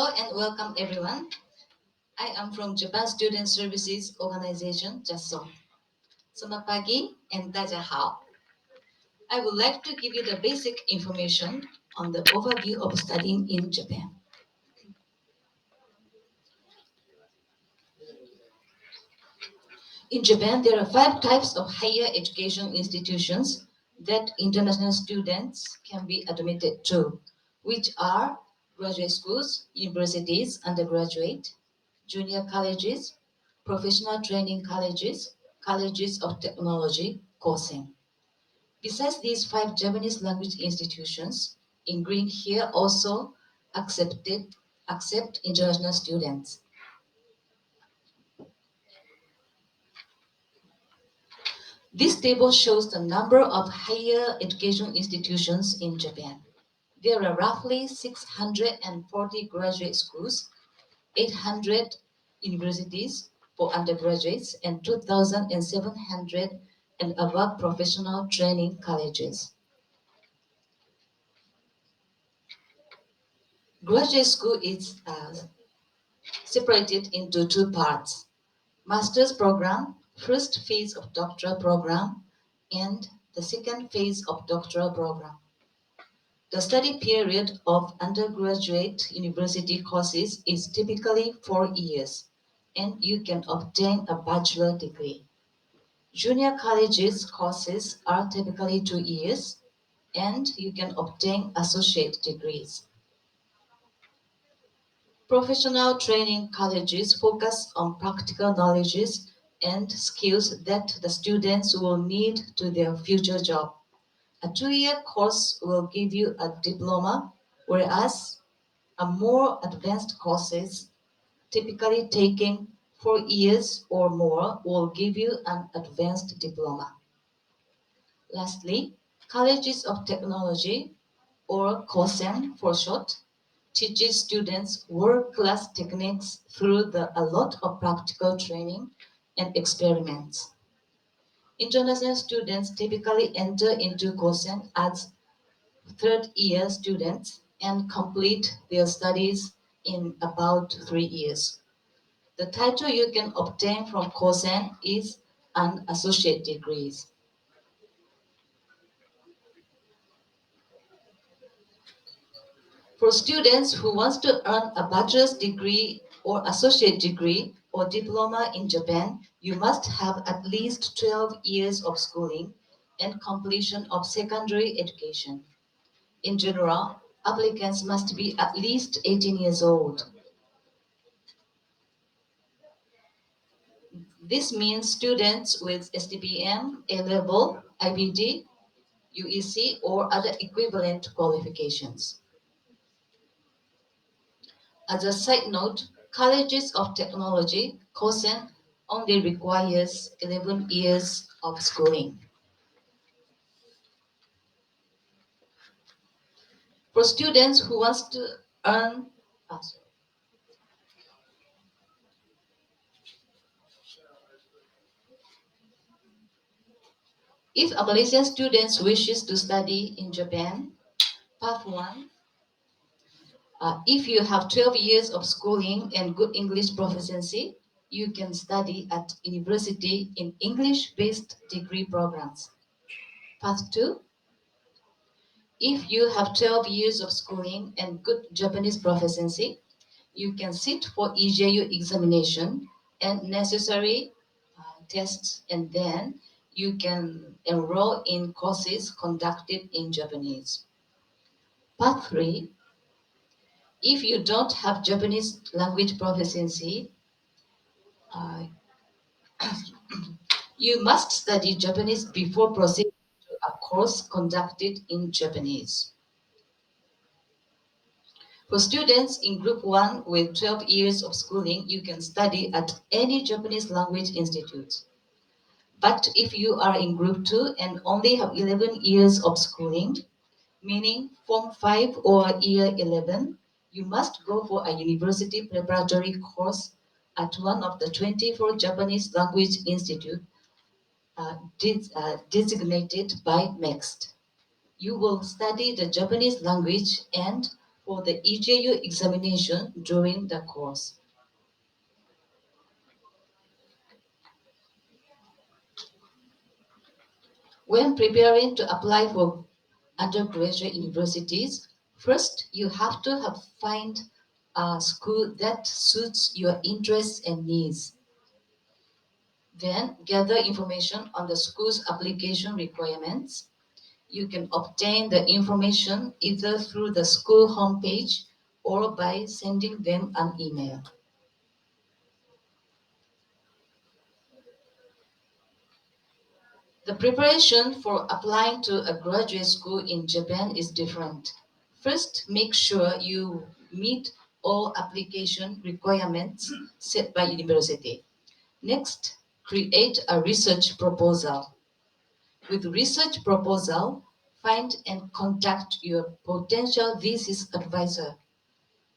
Hello and welcome everyone. I am from Japan Student Services Organization, Jasso. Selamat pagi and Dajahao. I would like to give you the basic information on the overview of studying in Japan. In Japan, there are 5 types of higher education institutions that international students can be admitted to, which are graduate schools, universities, undergraduate, junior colleges, professional training colleges, colleges of technology, Kosen. Besides these 5 Japanese language institutions, in green here also accept international students. This table shows the number of higher education institutions in Japan. There are roughly 640 graduate schools, 800 universities for undergraduates, and 2,700 and above professional training colleges. Graduate school is separated into 2 parts. Master's program, first phase of doctoral program, and the second phase of doctoral program. The study period of undergraduate university courses is typically 4 years, and you can obtain a bachelor degree. Junior colleges courses are typically 2 years, and you can obtain associate degrees. Professional training colleges focus on practical knowledges and skills that the students will need to their future job. A 2-year course will give you a diploma, whereas a more advanced courses, typically taking 4 years or more, will give you an advanced diploma. Lastly, colleges of technology, or COSEN for short, teaches students world-class techniques through a lot of practical training and experiments. International students typically enter into COSEN as third-year students and complete their studies in about 3 years. The title you can obtain from COSEN is an associate degree. For students who wants to earn a bachelor's degree or associate degree or diploma in Japan, you must have at least 12 years of schooling and completion of secondary education. In general, applicants must be at least 18 years old. This means students with STPM, A-level, IBD, UEC, or other equivalent qualifications. As a side note, colleges of technology, COSEN, only requires 11 years of schooling. For students who wants to earn, if a Malaysian student wishes to study in Japan, Path 1, if you have 12 years of schooling and good English proficiency, you can study at university in English-based degree programs. Path 2, if you have 12 years of schooling and good Japanese proficiency, you can sit for EJU examination and necessary tests, and then you can enroll in courses conducted in Japanese. Part 3, if you don't have Japanese language proficiency, uh, you must study Japanese before proceeding to a course conducted in Japanese. For students in Group 1 with 12 years of schooling, you can study at any Japanese language institute. But if you are in Group 2 and only have 11 years of schooling, meaning Form 5 or Year 11, you must go for a university preparatory course at one of the 24 Japanese language institutes designated by MEXT. You will study the Japanese language and for the EJU examination during the course. When preparing to apply for undergraduate universities, first you have to find a school that suits your interests and needs. Then gather information on the school's application requirements. You can obtain the information either through the school homepage or by sending them an email. The preparation for applying to a graduate school in Japan is different. First, make sure you meet all application requirements set by university. Next, create a research proposal. With research proposal, find and contact your potential thesis advisor.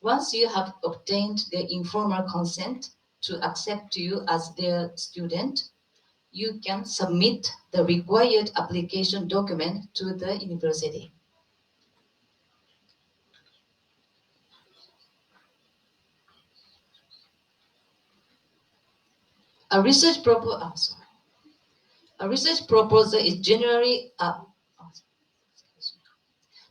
Once you have obtained their informal consent to accept you as their student, you can submit the required application document to the university. A research proposal, a research proposal is generally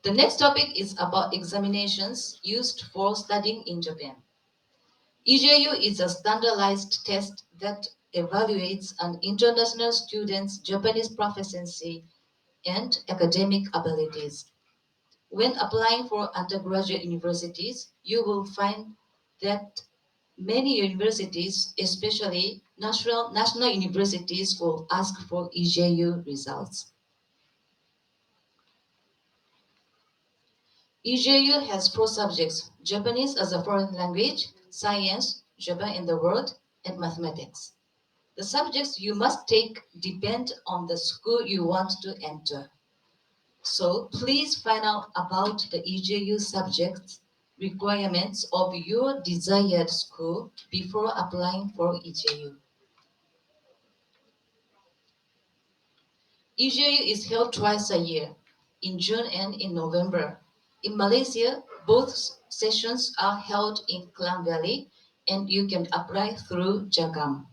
the next topic is about examinations used for studying in Japan. EJU is a standardized test that evaluates an international student's Japanese proficiency and academic abilities. When applying for undergraduate universities, you will find that many universities, especially national universities, will ask for EJU results. EJU has four subjects: Japanese as a foreign language, science, Japan in the world, and mathematics. The subjects you must take depend on the school you want to enter. So please find out about the EJU subjects requirements of your desired school before applying for EJU. EJU is held twice a year, in June and in November. In Malaysia, both sessions are held in Klang Valley and you can apply through Jagam.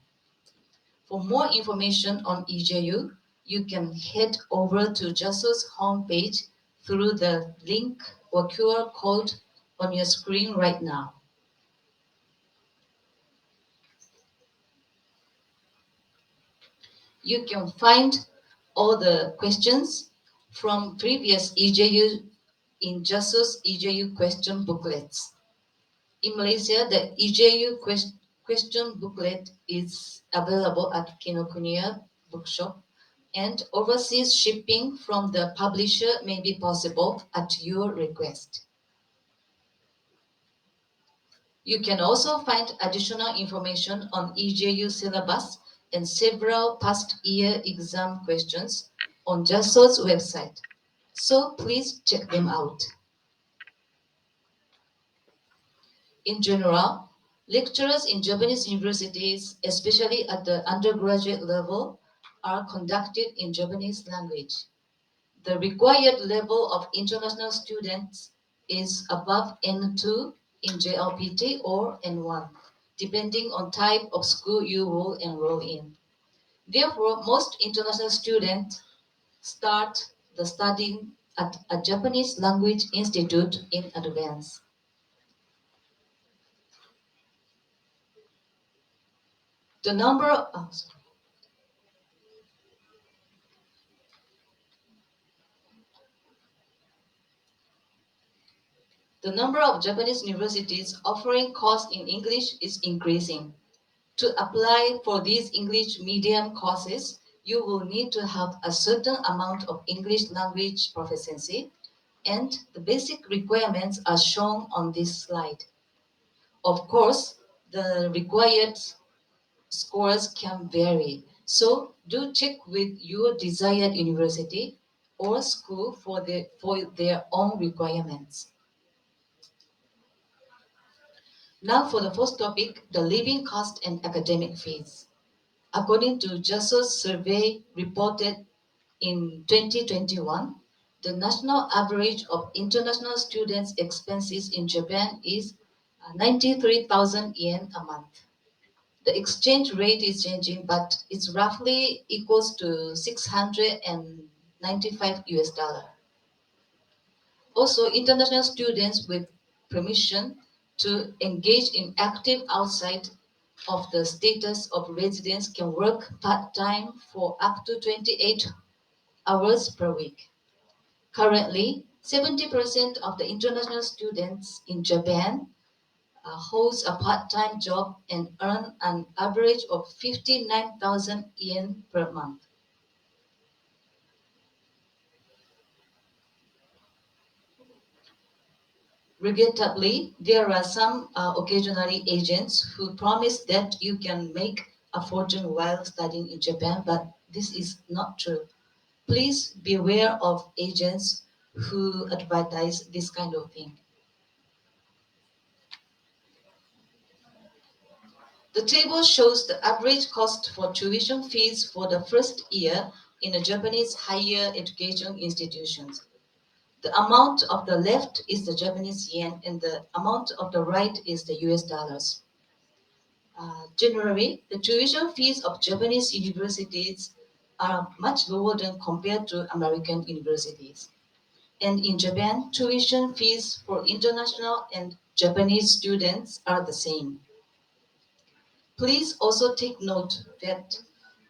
For more information on EJU, you can head over to Jasso's homepage through the link or QR code on your screen right now. You can find all the questions from previous EJU in Jasso's EJU question booklets. In Malaysia, the EJU question booklet is available at Kinokuniya bookshop, and overseas shipping from the publisher may be possible at your request. You can also find additional information on EJU syllabus and several past year exam questions on Jasso's website. So please check them out. In general, lectures in Japanese universities, especially at the undergraduate level, are conducted in Japanese language. The required level of international students is above N2 in JLPT or N1, depending on type of school you will enroll in. Therefore, most international students start the studying at a Japanese language institute in advance. The number of, The number of Japanese universities offering courses in English is increasing. To apply for these English medium courses, you will need to have a certain amount of English language proficiency, and the basic requirements are shown on this slide. Of course, the required scores can vary, so do check with your desired university or school for their own requirements. Now for the first topic, the living cost and academic fees. According to Jasso's survey reported in 2021, The national average of international students' expenses in Japan is 93,000 yen a month. The exchange rate is changing, but it's roughly equals to 695 US dollar. Also, international students with permission to engage in active outside of the status of residence can work part-time for up to 28 hours per week. Currently, 70% of the international students in Japan holds a part-time job and earn an average of 59,000 yen per month. Regrettably, there are some occasionally agents who promise that you can make a fortune while studying in Japan, but this is not true. Please beware of agents who advertise this kind of thing. The table shows the average cost for tuition fees for the first year in a Japanese higher education institutions. The amount of the left is the Japanese yen and the amount of the right is the US dollars. Generally, the tuition fees of Japanese universities are much lower than compared to American universities. And in Japan, tuition fees for international and Japanese students are the same. Please also take note that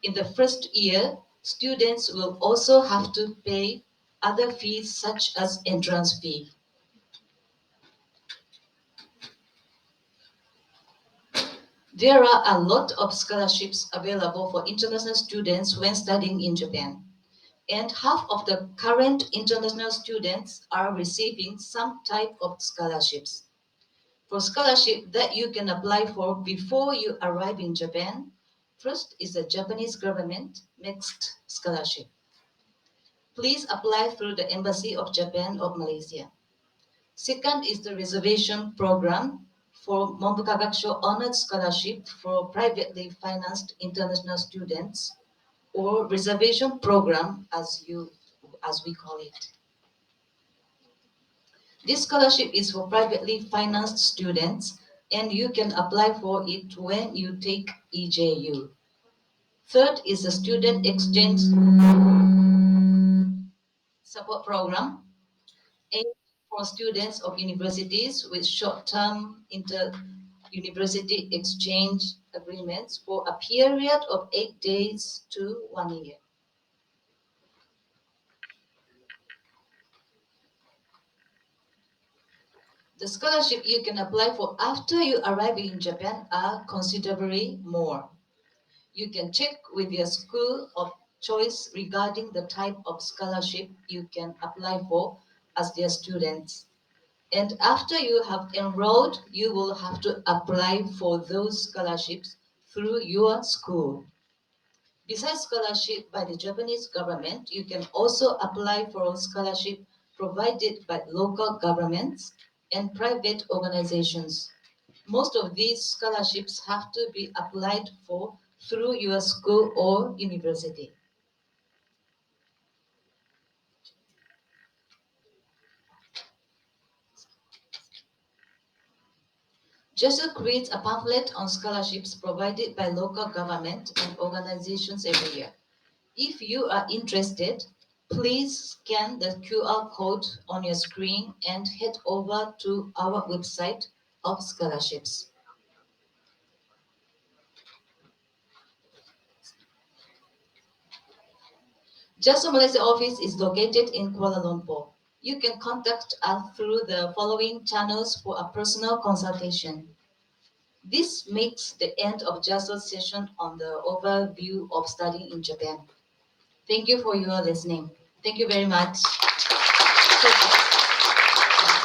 in the first year, students will also have to pay other fees such as entrance fee. There are a lot of scholarships available for international students when studying in Japan, and half of the current international students are receiving some type of scholarships. For scholarship that you can apply for before you arrive in Japan, first is the Japanese government mixed scholarship. Please apply through the Embassy of Japan or Malaysia. Second is the reservation program for Mombukagakusho Honored Scholarship for privately financed international students, or reservation program as we call it. This scholarship is for privately financed students and you can apply for it when you take EJU. Third is the student exchange support program aimed for students of universities with short-term inter-university exchange agreements for a period of 8 days to 1 year. The scholarship you can apply for after you arrive in Japan are considerably more. You can check with your school of choice regarding the type of scholarship you can apply for as their students. And after you have enrolled, you will have to apply for those scholarships through your school. Besides scholarship by the Japanese government, you can also apply for scholarship provided by local governments and private organizations. Most of these scholarships have to be applied for through your school or university. Jasso creates a pamphlet on scholarships provided by local government and organizations every year. If you are interested, please scan the QR code on your screen and head over to our website of scholarships. Jasso Malaysia office is located in Kuala Lumpur. You can contact us through the following channels for a personal consultation. This makes the end of Jasso's session on the overview of studying in Japan. Thank you for your listening. Thank you very much.